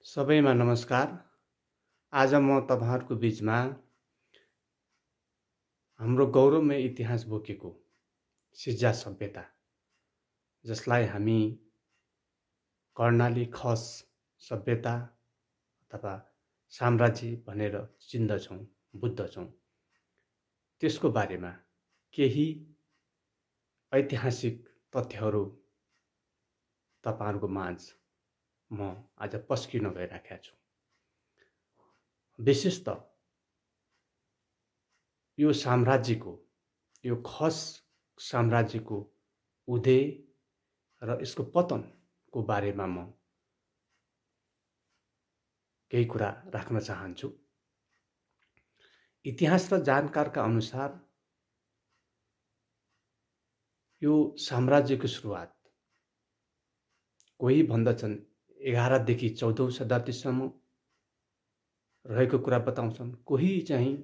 सबैमा नमस्कार। आज म तपाईहरुको बीचमा हाम्रो गौरवमय इतिहास बोकेको सिज्जा सभ्यता, जसलाई हामी कर्णाली खस सभ्यता अथवा साम्राज्य भनेर चिन्दछौं, बुझ्दछौं, त्यसको बारेमा केही ऐतिहासिक तथ्यहरू तपाईहरुको माझ म आज पस्किन गइराखेको छु। विशेषतः यो साम्राज्यको, यो खस साम्राज्यको उदय र यसको पतनको बारेमा म केही कुरा राख्न चाहन्छु। इतिहास र जानकारका अनुसार यो साम्राज्यको सुरुवात कोही भन्दछन् 11 देखि 14औं शताब्दीसम्म रहेको कुरा बताउँछन्, कोही चाहिँ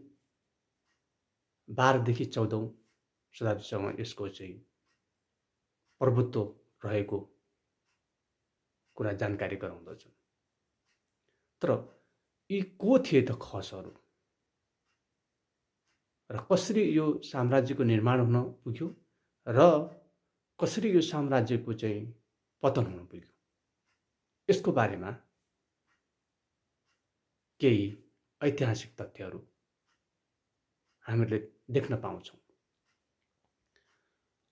12 देखि 14औं शताब्दीसम्म यसको चाहिँ प्रभुत्व रहेको कुरा जानकारी गराउँदछन्। तर यी को थिए त खसहरू र कसरी यो साम्राज्यको निर्माण हुन पुग्यो र कसरी यो साम्राज्यको चाहिँ पतन हुन पुग्यो, यसको बारेमा केही ऐतिहासिक तथ्यहरू हामीले देख्न पाउँछौं।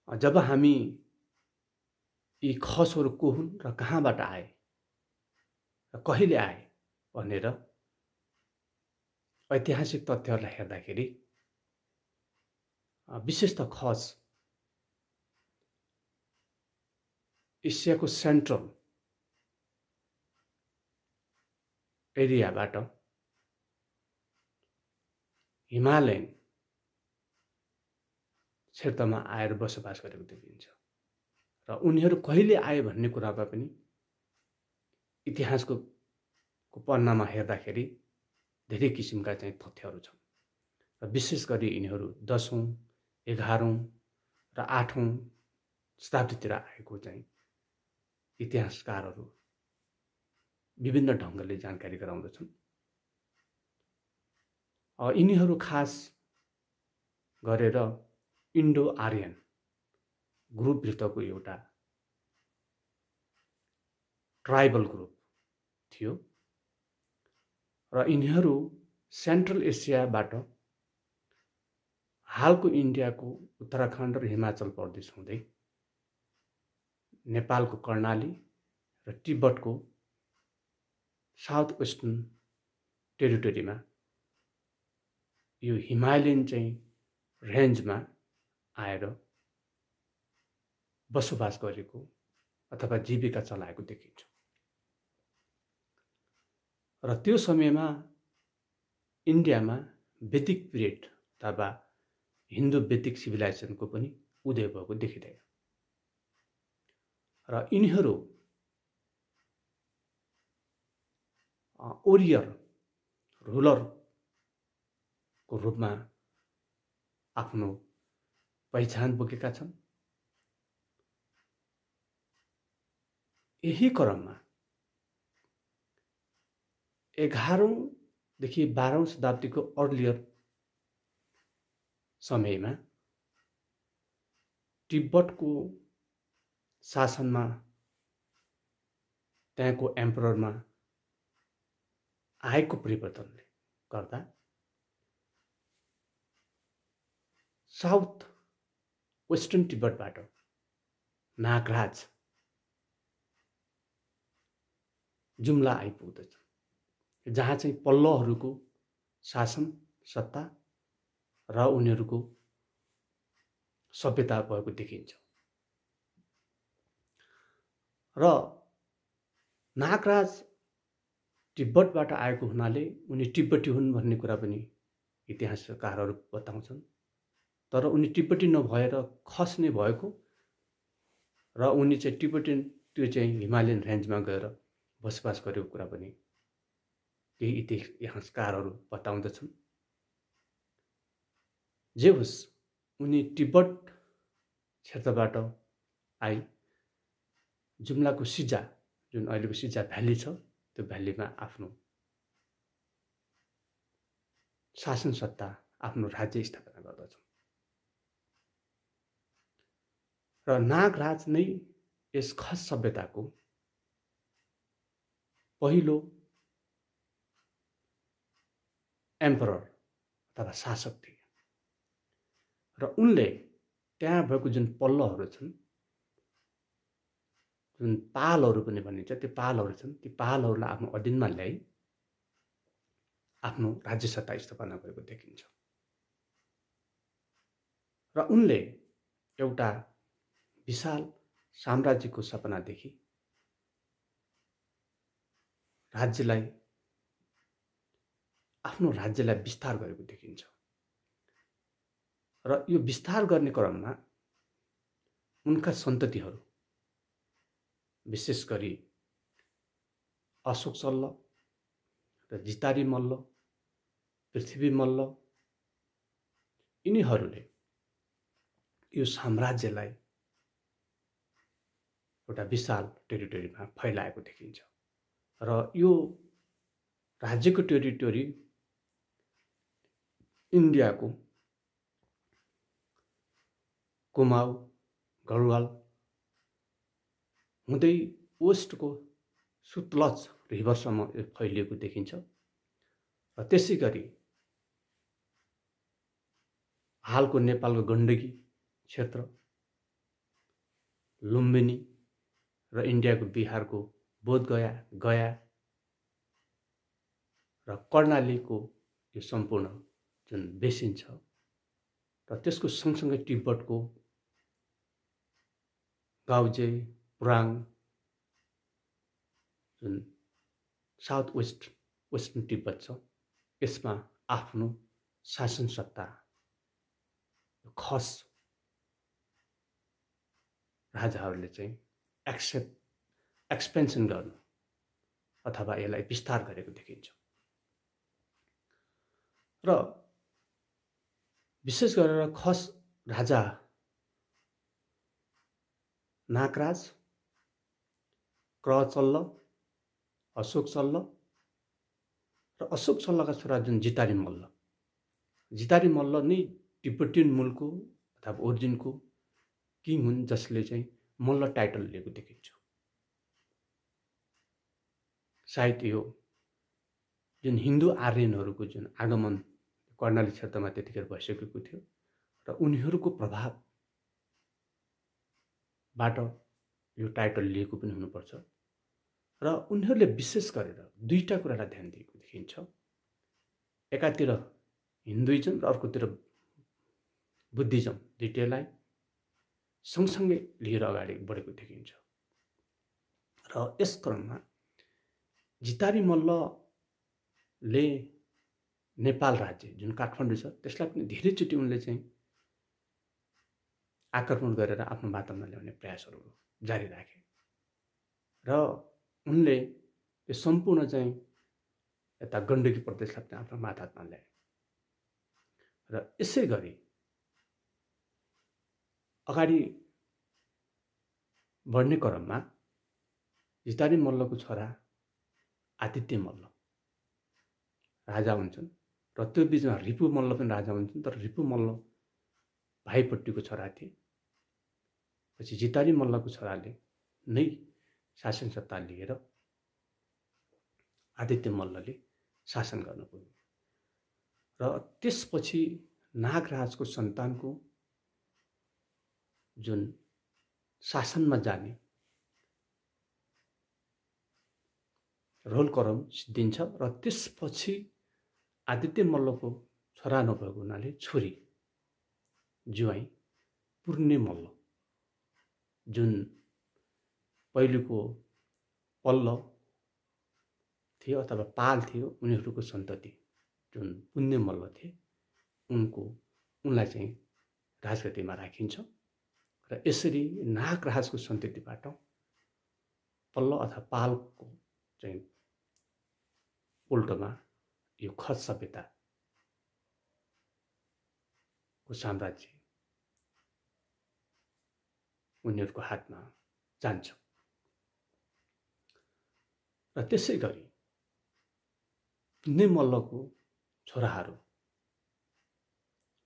जब हामी यी खसहरू को हुन् र कहाँबाट आए र कहिले आए भनेर ऐतिहासिक तथ्यहरूलाई हेर्दाखेरि विशेषतः खस एसियाको सेन्ट्रल एरियाबाट हिमालयन क्षेत्रमा आएर बसोबास गरेको देखिन्छ र उनीहरू कहिले आए भन्ने कुरामा पनि इतिहासको पन्नामा हेर्दाखेरि धेरै किसिमका चाहिँ तथ्यहरू छन् र विशेष गरी यिनीहरू 10औं, 11औं र 8औं शताब्दीतिर आएको चाहिँ इतिहासकारहरू विभिन्न ढंगले जानकारी गराउँदछन्। यिनीहरू खास गरेर इन्डो आर्यन ग्रुपभित्रको एउटा ट्राइबल ग्रुप थियो र यिनीहरू सेन्ट्रल एसियाबाट हालको इन्डियाको उत्तराखण्ड र हिमाचल प्रदेश हुँदै नेपालको कर्णाली र तिब्बतको साउथ वेस्टर्न टेरिटोरीमा यो हिमालयन चाहिँ रेन्जमा आएर बसोबास गरेको अथवा जीविका चलाएको देखिन्छ। र त्यो समयमा इन्डियामा वैदिक पिरियड अथवा हिन्दू वैदिक सिभिलाइजेसनको पनि उदय भएको देखिँदैन र यिनीहरू ओरियर रुलरको रूपमा आफ्नो पहिचान बोकेका छन्। यही क्रममा 11औं देखि 12औं शताब्दीको अर्लियर समयमा तिब्बतको शासनमा त्यहाँको एम्पररमा आएको परिवर्तनले गर्दा साउथ वेस्टर्न तिब्बतबाट नागराज जुम्ला आइपुग्दछ, जहाँ चाहिँ पल्लवहरूको शासन सत्ता र उनीहरूको सभ्यता भएको देखिन्छ। र नागराज तिब्बतबाट आएको हुनाले उनी तिब्बती हुन् भन्ने कुरा पनि इतिहासकारहरू बताउँछन्। तर उनी तिब्बती नभएर खस नै भएको र उनी चाहिँ तिब्बतियन त्यो चाहिँ हिमालयन रेन्जमा गएर बसोबास गरेको कुरा पनि केही इतिहासकारहरू बताउँदछन्। जे होस्, उनी तिब्बत क्षेत्रबाट आई जुम्लाको सिज्जा, जुन अहिलेको सिज्जा भ्याली छ, त्यो भ्यालीमा आफ्नो शासन सत्ता, आफ्नो राज्य स्थापना गर्दछौँ। र नागराज नै यस खस सभ्यताको पहिलो एम्परर अथवा शासक थिए र उनले त्यहाँ भएको जुन पल्लहरू छन्, जुन पालहरू पनि भनिन्छ, त्यो पालहरू छन्, ती पालहरूलाई आफ्नो अधीनमा ल्याई आफ्नो राज्य सत्ता स्थापना गरेको देखिन्छ। र उनले एउटा विशाल साम्राज्यको सपनादेखि आफ्नो राज्यलाई विस्तार गरेको देखिन्छ। र यो विस्तार गर्ने क्रममा उनका सन्ततिहरू, विशेष गरी अशोक सल्ल र जितारी मल्ल, पृथ्वी मल्ल, यिनीहरूले यो साम्राज्यलाई एउटा विशाल टेरिटोरीमा फैलाएको देखिन्छ। र यो राज्यको टेरिटोरी इन्डियाको कुमाऊ, गढवाल हुँदै वेस्टको सुतलज रिभरसम्म फैलिएको देखिन्छ। र त्यसै गरी हालको नेपालको गण्डकी क्षेत्र, लुम्बिनी र इन्डियाको बिहारको बोधगया, गया र कर्णालीको यो सम्पूर्ण जुन बेसिन छ र त्यसको सँगसँगै तिब्बतको गाउजे, पुराङ, जुन साउथ वेस्टर्न तिब्बत छ, यसमा आफ्नो शासन सत्ता खस राजाहरूले चाहिँ एक्सपेन्सन गर्नु अथवा यसलाई विस्तार गरेको देखिन्छ। र विशेष गरेर खस राजा नागराज, क्रचल्ल, अशोक सल्ल र अशोक सल्लका छोरा जुन जितारी मल्ल नै तिब्बतियन मूलको अथवा ओरिजिनको किङ हुन्, जसले चाहिँ मल्ल टाइटल लिएको देखिन्छ। सायद यो जुन हिन्दू आर्यनहरूको जुन आगमन कर्णाली क्षेत्रमा त्यतिखेर भइसकेको थियो र उनीहरूको प्रभावबाट यो टाइटल लिएको पनि हुनुपर्छ। र उनीहरूले विशेष गरेर दुईटा कुरालाई ध्यान दिएको देखिन्छ। एकातिर हिन्दुइजम र अर्कोतिर बुद्धिज्म, दुईटैलाई सँगसँगै लिएर अगाडि बढेको देखिन्छ। र यस क्रममा जितारी मल्लले नेपाल राज्य जुन काठमाडौँ छ त्यसलाई पनि धेरैचोटि उनले चाहिँ आक्रमण गरेर आफ्नो मातहतमा ल्याउने प्रयासहरू जारी राखे र उनले यो सम्पूर्ण चाहिँ यता गण्डकी प्रदेशलाई पनि आफ्नो मातहतमा ल्याए। र यसै गरी अगाडि बढ्ने क्रममा जितारी मल्लको छोरा आदित्य मल्ल राजा हुन्छन् र त्यो बिचमा रिपु मल्ल पनि राजा हुन्छन्। तर रिपु मल्ल भाइपट्टिको छोरा थिए। पछि जितारी मल्लको छोराले नै शासन सत्ता लिएर आदित्य मल्लले शासन गर्न पुग्यो। र त्यसपछि नागराजको सन्तानको जुन शासनमा जाने रोल क्रम सिद्धिन्छ र त्यसपछि आदित्य मल्लको छोरा नभएको हुनाले छोरी जुवाई पूर्णे मल्ल, जुन पहिलेको पल्ल थियो अथवा पाल थियो, उनीहरूको सन्तति जुन पुण्य मल्ल थिए, उनलाई चाहिँ राजगद्दीमा राखिन्छ। र यसरी नागराजको सन्ततिबाट पल्ल अथवा पालको चाहिँ उल्टोमा यो खस सभ्यताको साम्राज्य उनीहरूको हातमा जान्छ। र त्यसै गरी पुन्ने मल्लको छोराहरू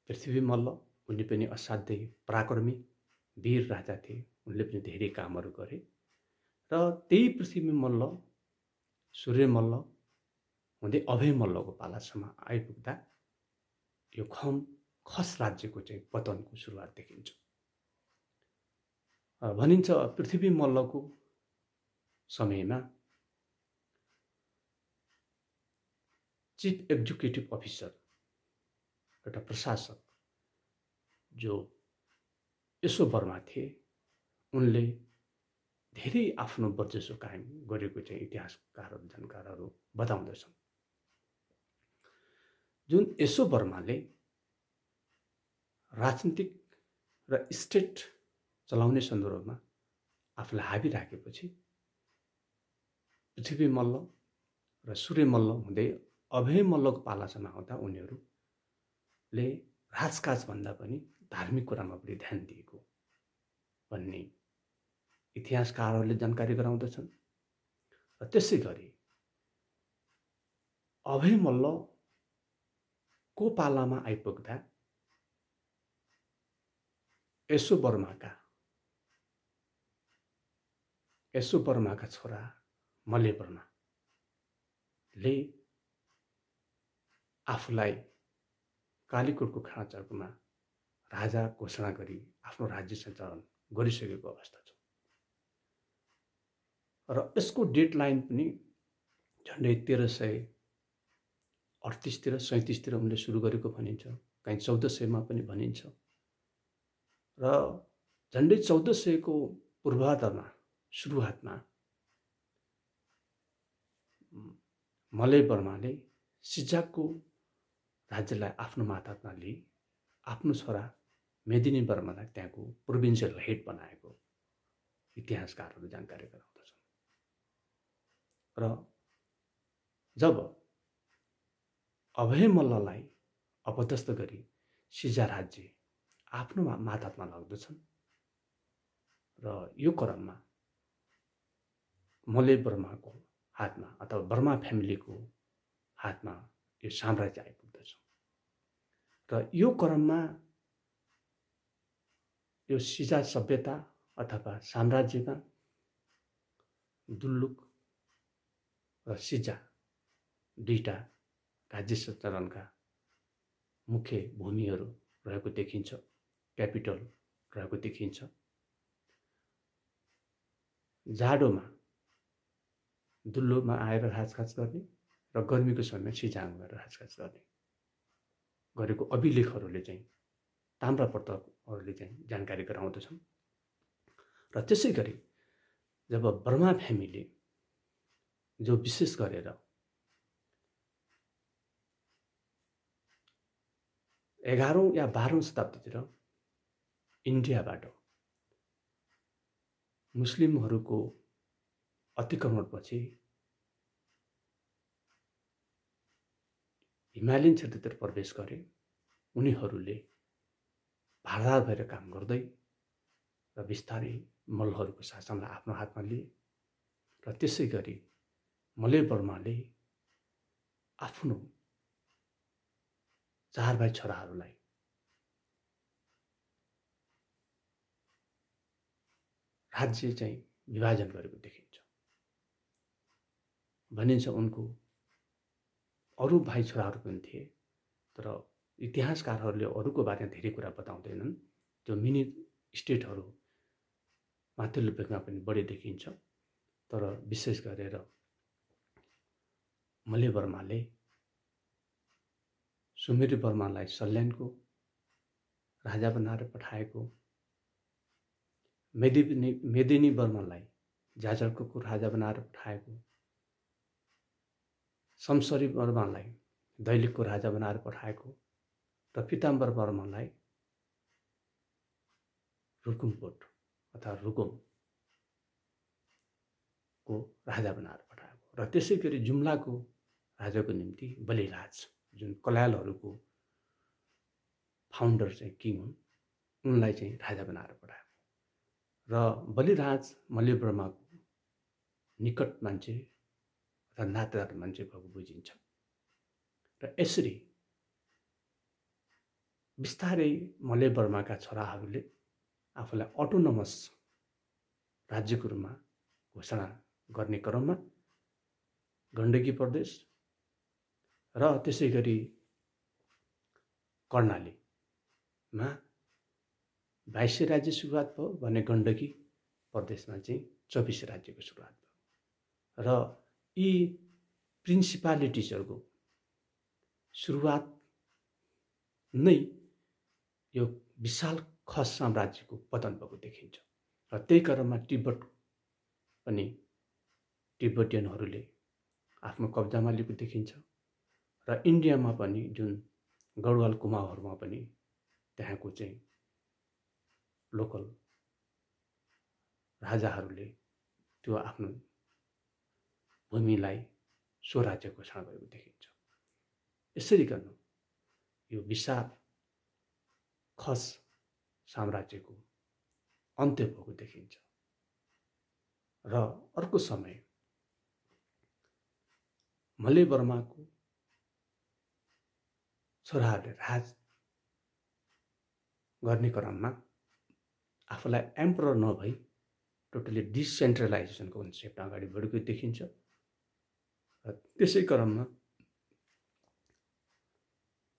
पृथ्वी मल्ल, उनी पनि असाध्यै पराक्रमी वीर राजा थिए। उनले पनि धेरै कामहरू गरे र त्यही पृथ्वी मल्ल सूर्य मल्ल हुँदै अभय मल्लको पालासम्म आइपुग्दा यो खस राज्यको चाहिँ पतनको सुरुवात देखिन्छ। भनिन्छ पृथ्वी मल्लको समयमा चिफ एक्जिक्युटिभ अफिसर, एउटा प्रशासक जो यसो वर्मा थिए, उनले धेरै आफ्नो वर्चस्व कायम गरेको चाहिँ इतिहासकारहरू जानकारहरू बताउँदछन्। जुन यसो वर्माले राजनीतिक र स्टेट चलाउने सन्दर्भमा आफूलाई हाबी राखेपछि पृथ्वी मल्ल र सूर्य मल्ल हुँदै अभय मल्लको पालासम्म आउँदा उनीहरूले राजकाजभन्दा पनि धार्मिक कुरामा बढी ध्यान दिएको भन्ने इतिहासकारहरूले जानकारी गराउँदछन्। र त्यसै गरी अभय मल्लको पालामा आइपुग्दा यसो वर्माका छोरा मल्ले वर्माले आफूलाई कालीकोटको खाँचामा राजा घोषणा गरी आफ्नो राज्य सञ्चालन गरिसकेको अवस्था छ। र यसको डेडलाइन पनि झन्डै 1338 37 उनले सुरु गरेको भनिन्छ, कहीँ 1400 पनि भनिन्छ। र झन्डै 1400 को पूर्वार्धमा सुरुवातमा मल्ले वर्माले सिजाकको राज्यलाई आफ्नो मातहतमा लिई आफ्नो छोरा मेदिनी वर्मालाई त्यहाँको प्रोभिन्सियल हेड बनाएको इतिहासकारहरू जानकारी गराउँदछन्। र जब अभय मल्ललाई अपदस्थ गरी सिजा राज्य आफ्नो मातहतमा लाग्दछन् र यो क्रममा मल्ले वर्माको हातमा अथवा वर्मा फ्यामिलीको हातमा यो साम्राज्य आइपुग्दछ। र यो क्रममा यो सिजा सभ्यता अथवा साम्राज्यमा दुल्लुक र सिजा दुईटा राज्य सञ्चालनका मुख्य भूमिहरू रहेको देखिन्छ, क्यापिटल रहेको देखिन्छ। जाडोमा दुल्लोमा आएर राजकाज गर्ने र गर्मीको समयमा सिजामा गएर राजकाज गरेको अभिलेखहरूले चाहिँ ताम्रपत्रहरूले चाहिँ जानकारी गराउँदछन्। र त्यसै गरी जब वर्मा फ्यामिली जो विशेष गरेर 11औं या 12औं शताब्दीतिर इन्डियाबाट मुस्लिमहरूको अतिक्रमणपछि हिमालयन क्षेत्रतिर प्रवेश गरे, उनीहरूले भारदार भएर काम गर्दै र बिस्तारै मल्लहरूको शासनलाई आफ्नो हातमा लिए। र त्यसै गरी मल्ले वर्माले आफ्नो 4 भाइ छोराहरूलाई राज्य चाहिँ विभाजन गरेको देखिन्छ। भनिन्छ उनको अरू भाइ छोराहरू पनि थिए, तर इतिहासकारहरूले अरूको बारेमा धेरै कुरा बताउँदैनन्। त्यो मिनी स्टेटहरू माथिल्लो भेगमा पनि बढी देखिन्छ। तर विशेष गरेर मल्ले वर्माले सुमेरु वर्मालाई सल्यानको राजा बनाएर पठाएको, मेदिनी वर्मालाई जाजरकोटको राजा बनाएर पठाएको, शमशरी वर्मालाई दैलेखको राजा बनाएर पठाएको र पीताम्बर वर्मालाई रुकुमकोट अथवा रुकुमको राजा बनाएर पठाएको र त्यसै गरी जुम्लाको राजाको निम्ति बलिराज, जुन कलायालहरूको फाउन्डर चाहिँ किङ हुन्, उनलाई चाहिँ राजा बनाएर पठाएको। र बलिराज मल्ले वर्माको निकट मान्छे अथवा नातेदार मान्छे भएको बुझिन्छ। र यसरी बिस्तारै मलय बर्माका छोराहरूले आफूलाई अटोनोमस राज्यको रूपमा घोषणा गर्ने क्रममा गण्डकी प्रदेश र त्यसै गरी कर्णालीमा 22 राज्य सुरुवात भयो भने गण्डकी प्रदेशमा चाहिँ 24 राज्यको सुरुवात भयो र यी प्रिन्सिपालिटिजहरूको सुरुवात नै यो विशाल खस साम्राज्यको पतन भएको देखिन्छ र त्यही क्रममा तिब्बत पनि तिब्बतियनहरूले आफ्नो कब्जामा लिएको देखिन्छ र इन्डियामा पनि जुन गढवाल कुमाऊहरूमा पनि त्यहाँको चाहिँ लोकल राजाहरूले त्यो आफ्नो भूमिलाई स्वराज्य घोषणा गरेको देखिन्छ। यसरी गर्न यो विशाल खस साम्राज्यको अन्त्य भएको देखिन्छ र अर्को समय मलय बर्माको छोराहरूले राज गर्ने क्रममा आफूलाई एम्परर नभई टोटली डिसेन्ट्रलाइजेसनको कन्सेप्ट अगाडि बढेको देखिन्छ र त्यसै क्रममा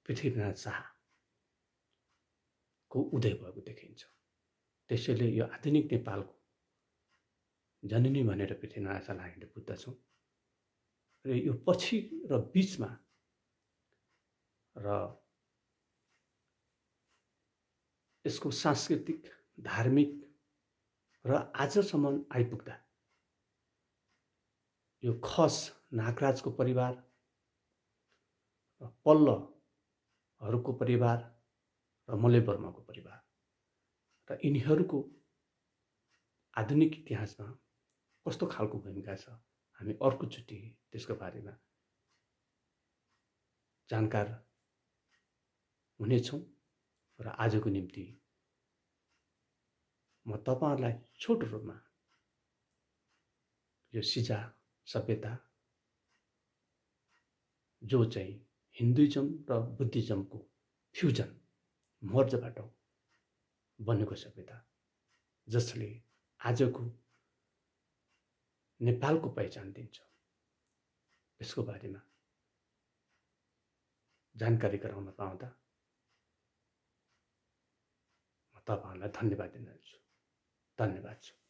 पृथ्वीनारायण शाहको उदय भएको देखिन्छ। त्यसैले यो आधुनिक नेपालको जननी भनेर पृथ्वीनारायण शाहलाई हामीले बुझ्दछौँ र यो पछि र बिचमा र यसको सांस्कृतिक धार्मिक र आजसम्म आइपुग्दा यो खस नागराजको परिवार र पल्लहरूको परिवार र मलय बर्माको परिवार र यिनीहरूको आधुनिक इतिहासमा कस्तो खालको भूमिका छ हामी अर्कोचोटि त्यसको बारेमा जानकार हुनेछौँ र आजको निम्ति म तपाईहरुलाई छोटो रूपमा यो सिजा सभ्यता जो चाहिँ हिन्दुइजम र बुद्धिज्मको फ्युजन मर्जबाट बनेको सभ्यता जसले आजको नेपालको पहिचान दिन्छ यसको बारेमा जानकारी गराउन पाउँदा म तपाईहरुलाई धन्यवाद दिन चाहन्छु। धन्यवाद।